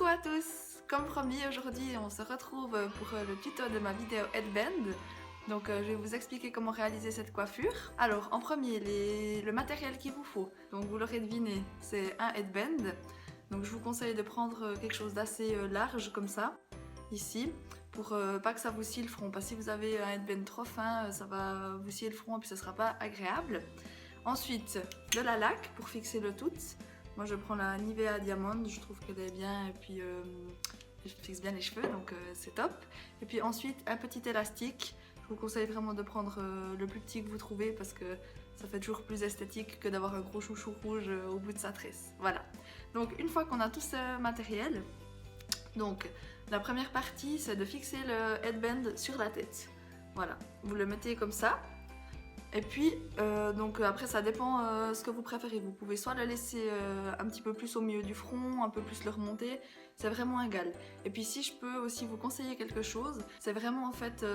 Coucou à tous! Comme promis, aujourd'hui on se retrouve pour le tuto de ma vidéo headband. Donc je vais vous expliquer comment réaliser cette coiffure. Alors en premier, le matériel qu'il vous faut. Donc vous l'aurez deviné, c'est un headband. Donc je vous conseille de prendre quelque chose d'assez large comme ça, ici, pour pas que ça vous scie le front. Parce que si vous avez un headband trop fin, ça va vous scier le front et puis ça sera pas agréable. Ensuite, de la laque pour fixer le tout. Moi je prends la Nivea Diamond, je trouve qu'elle est bien et puis elle fixe bien les cheveux, donc c'est top. Et puis ensuite un petit élastique, je vous conseille vraiment de prendre le plus petit que vous trouvez parce que ça fait toujours plus esthétique que d'avoir un gros chouchou rouge au bout de sa tresse. Voilà, donc une fois qu'on a tout ce matériel, donc la première partie c'est de fixer le headband sur la tête. Voilà, vous le mettez comme ça. Et puis, donc après ça dépend ce que vous préférez. Vous pouvez soit le laisser un petit peu plus au milieu du front, un peu plus le remonter, c'est vraiment égal. Et puis si je peux aussi vous conseiller quelque chose, c'est vraiment en fait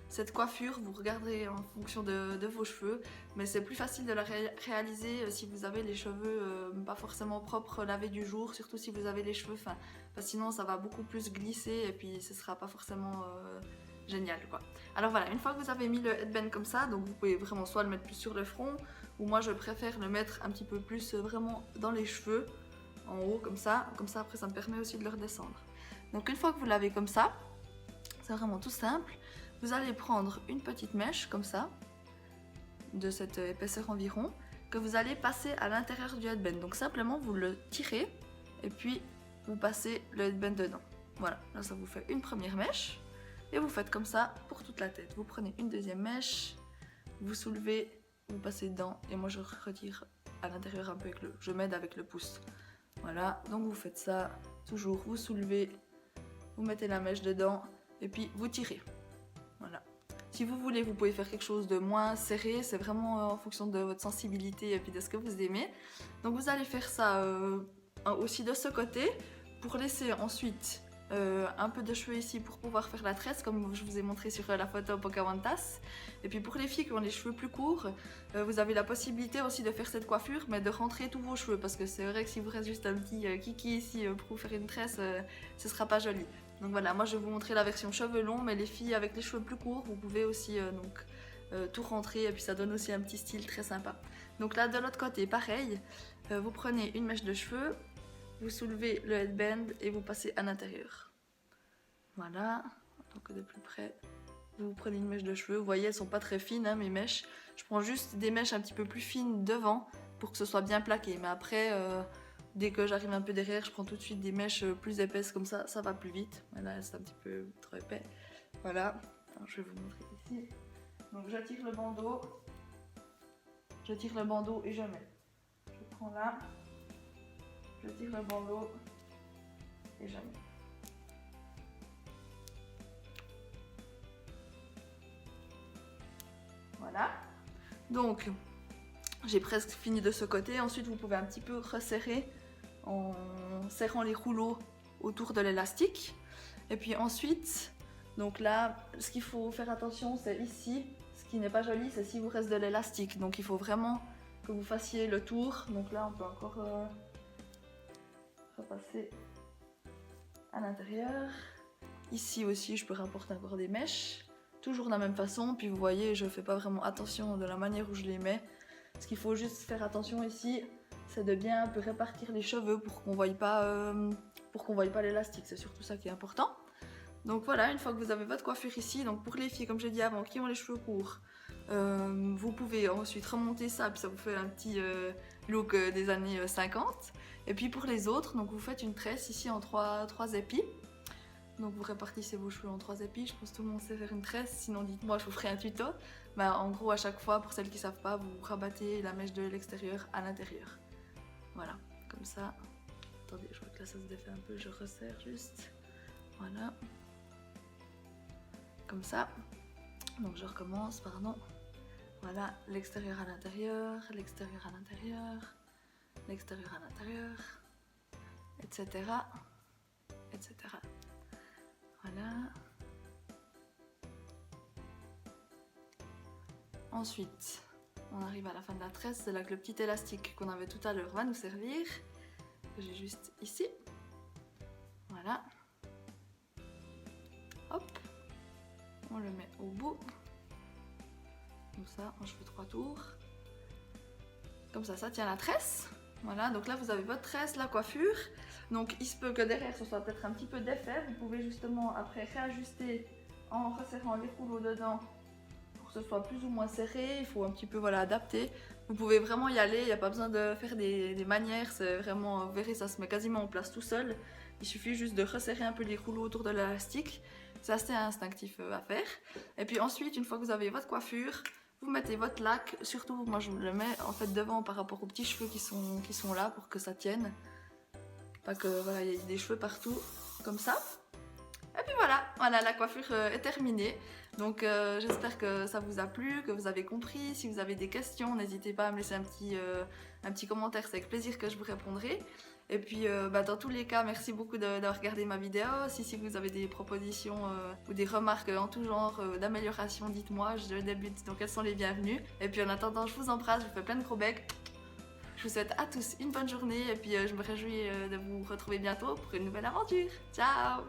cette coiffure, vous regarderez en fonction de vos cheveux, mais c'est plus facile de la réaliser si vous avez les cheveux pas forcément propres lavés du jour, surtout si vous avez les cheveux fins, parce que sinon ça va beaucoup plus glisser et puis ce sera pas forcément génial quoi. Alors voilà, une fois que vous avez mis le headband comme ça, donc vous pouvez vraiment soit le mettre plus sur le front, ou moi je préfère le mettre un petit peu plus vraiment dans les cheveux, en haut comme ça après ça me permet aussi de le redescendre. Donc une fois que vous l'avez comme ça, c'est vraiment tout simple, vous allez prendre une petite mèche comme ça, de cette épaisseur environ, que vous allez passer à l'intérieur du headband. Donc simplement vous le tirez, et puis vous passez le headband dedans. Voilà, là ça vous fait une première mèche. Et vous faites comme ça pour toute la tête. Vous prenez une deuxième mèche, vous soulevez, vous passez dedans et moi je retire à l'intérieur un peu avec je m'aide avec le pouce. Voilà, donc vous faites ça, toujours vous soulevez, vous mettez la mèche dedans et puis vous tirez. Voilà. Si vous voulez, vous pouvez faire quelque chose de moins serré, c'est vraiment en fonction de votre sensibilité et puis de ce que vous aimez. Donc vous allez faire ça aussi de ce côté pour laisser ensuite un peu de cheveux ici pour pouvoir faire la tresse comme je vous ai montré sur la photo Pocahontas. Et puis pour les filles qui ont les cheveux plus courts, vous avez la possibilité aussi de faire cette coiffure mais de rentrer tous vos cheveux parce que c'est vrai que si vous reste juste un petit kiki ici pour vous faire une tresse, ce sera pas joli. Donc voilà, moi je vais vous montrer la version cheveux longs, mais les filles avec les cheveux plus courts, vous pouvez aussi tout rentrer et puis ça donne aussi un petit style très sympa. Donc là de l'autre côté, pareil, vous prenez une mèche de cheveux, vous soulevez le headband et vous passez à l'intérieur. Voilà, donc de plus près, vous prenez une mèche de cheveux. Vous voyez, elles sont pas très fines hein, mes mèches. Je prends juste des mèches un petit peu plus fines devant pour que ce soit bien plaqué. Mais après, dès que j'arrive un peu derrière, je prends tout de suite des mèches plus épaisses comme ça va plus vite. Voilà, c'est un petit peu trop épais. Voilà, alors, je vais vous montrer ici. Donc j'attire le bandeau et je mets. Je prends là. Je tire le bandeau et je mets. Voilà. Donc, j'ai presque fini de ce côté. Ensuite, vous pouvez un petit peu resserrer en serrant les rouleaux autour de l'élastique. Et puis ensuite, donc là, ce qu'il faut faire attention, c'est ici. Ce qui n'est pas joli, c'est s'il vous reste de l'élastique. Donc il faut vraiment que vous fassiez le tour. Donc là, on peut encore repasser à l'intérieur. Ici aussi, je peux rapporter encore des mèches, toujours de la même façon. Puis vous voyez, je fais pas vraiment attention de la manière où je les mets. Ce qu'il faut juste faire attention ici, c'est de bien un peu répartir les cheveux pour qu'on voie pas, l'élastique. C'est surtout ça qui est important. Donc voilà, une fois que vous avez votre coiffure ici, donc pour les filles, comme j'ai dit avant, qui ont les cheveux courts, vous pouvez ensuite remonter ça, puis ça vous fait un petit look des années 50. Et puis pour les autres, donc vous faites une tresse ici en 3 épis. Donc vous répartissez vos cheveux en 3 épis, je pense que tout le monde sait faire une tresse, sinon dites-moi, je vous ferai un tuto. Bah, en gros, à chaque fois, pour celles qui ne savent pas, vous rabattez la mèche de l'extérieur à l'intérieur. Voilà, comme ça. Attendez, je vois que là ça se défait un peu, je resserre juste. Voilà. Comme ça. Donc je recommence, pardon. Voilà, l'extérieur à l'intérieur, l'extérieur à l'intérieur, l'extérieur à l'intérieur, etc. etc. Voilà. Ensuite, on arrive à la fin de la tresse, c'est là que le petit élastique qu'on avait tout à l'heure va nous servir. J'ai juste ici. Voilà. Hop. On le met au bout. Comme ça, je fais 3 tours. Comme ça tient la tresse. Voilà, donc là vous avez votre tresse, la coiffure. Donc il se peut que derrière ce soit peut-être un petit peu d'effet. Vous pouvez justement après réajuster en resserrant les rouleaux dedans pour que ce soit plus ou moins serré. Il faut un petit peu voilà, adapter. Vous pouvez vraiment y aller, il n'y a pas besoin de faire des manières. C'est vraiment, vous verrez, ça se met quasiment en place tout seul. Il suffit juste de resserrer un peu les rouleaux autour de l'élastique. C'est assez instinctif à faire. Et puis ensuite, une fois que vous avez votre coiffure, vous mettez votre lac, surtout moi je le mets en fait devant par rapport aux petits cheveux qui sont là pour que ça tienne. Pas que voilà, il y ait des cheveux partout, comme ça. Et puis voilà, la coiffure est terminée. Donc j'espère que ça vous a plu, que vous avez compris. Si vous avez des questions, n'hésitez pas à me laisser un petit commentaire, c'est avec plaisir que je vous répondrai. Et puis dans tous les cas, merci beaucoup d'avoir regardé ma vidéo. Si vous avez des propositions ou des remarques en tout genre d'amélioration, dites-moi, je débute, donc elles sont les bienvenues. Et puis en attendant, je vous embrasse, je vous fais plein de gros becs. Je vous souhaite à tous une bonne journée et puis je me réjouis de vous retrouver bientôt pour une nouvelle aventure. Ciao!